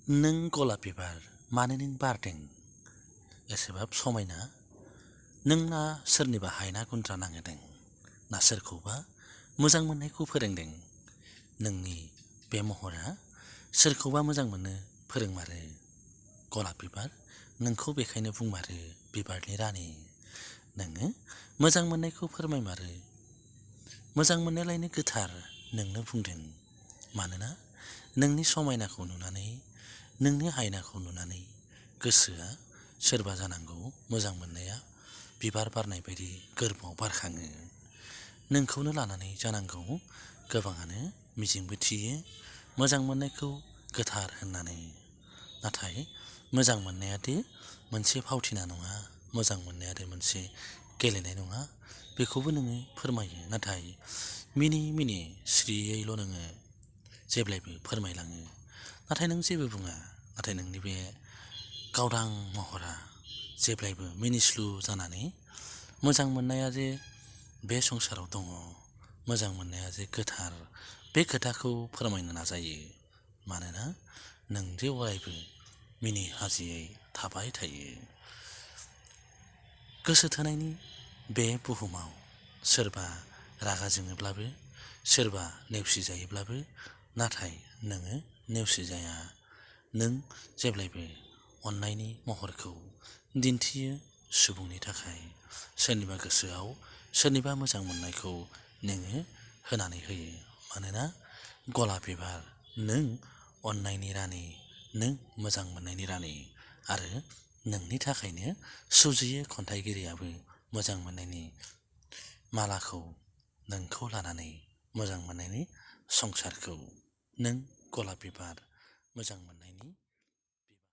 नों गलाप बिबार मानो नों बारदों एसेबाब समायना नों ना सोरनिबा हायना गुन्द्रा नांहोदों ना सोरखौबा मोजां मोननायखौ फोरोंदों नोंनि बे महरा सोरखौबा मोजां मोननो फोरोंमारो गलाप बिबार नोंखौ बेखायनो बुंमारो बिबारनि रानि नोङो मोजां मोननायखौ फोरमायमारो मोजां मोननायलायनो गोथार नोंनो बुंदों मानोना नोंनि समायनाखौ नुनानै नोंनि आयनाखौ नुनानै गोसोआ सोरबा जानांगौ मोजां मोननाया बिबार बारनाय बायदि गोरबोआव बारखाङो नोंखौनो लानानै जानांगौ गोबाङानो मिजिंबो थियो मोजां मोननायखौ गोथार होननानै नाथाय मोजां मोननायादि मोनसे फावथिना नङा मोजां मोननायादि मोनसे गेलेनाय नङा बेखौबो नोङो फोरमायो नाथाय मिनि मिनि स्रियैल' नोङो जेब्लायबो फोरमायलाङो नाथाय नों जेबो बुङा नाथाय नोंनि बे गावदां महरा जेब्लायबो मिनिस्लु जानानै मोजां मोननाया जे बे संसाराव दङ मोजां मोननाया जे गोथार बे खोथाखौ फोरमायनो नाजायो मानोना नों जे अरायबो मिनि हाजियै थाबाय थायो गोसो थोनायनि बे बुहुमाव सोरबा रागा जोङोब्लाबो सोरबा नेवसिजायोब्लाबो नाथाय नोङो नेवसिजाया नों जेब्लायबो अननायनि महरखौ दिन्थियो सुबुंनि थाखाय सोरनिबा गोसोआव सोरनिबा मोजां मोननायखौ नोङो होनानै होयो मानोना गलाप बिबार नों अननायनि रानि नों मोजां मोननायनि रानि आरो नोंनि थाखायनो सुजुयो खन्थाइगिरियाबो मोजां मोननायनि मालाखौ नोंखौ लानानै मोजां मोननायनि संसारखौ नों गलाप बिबार मोजां मोननायनि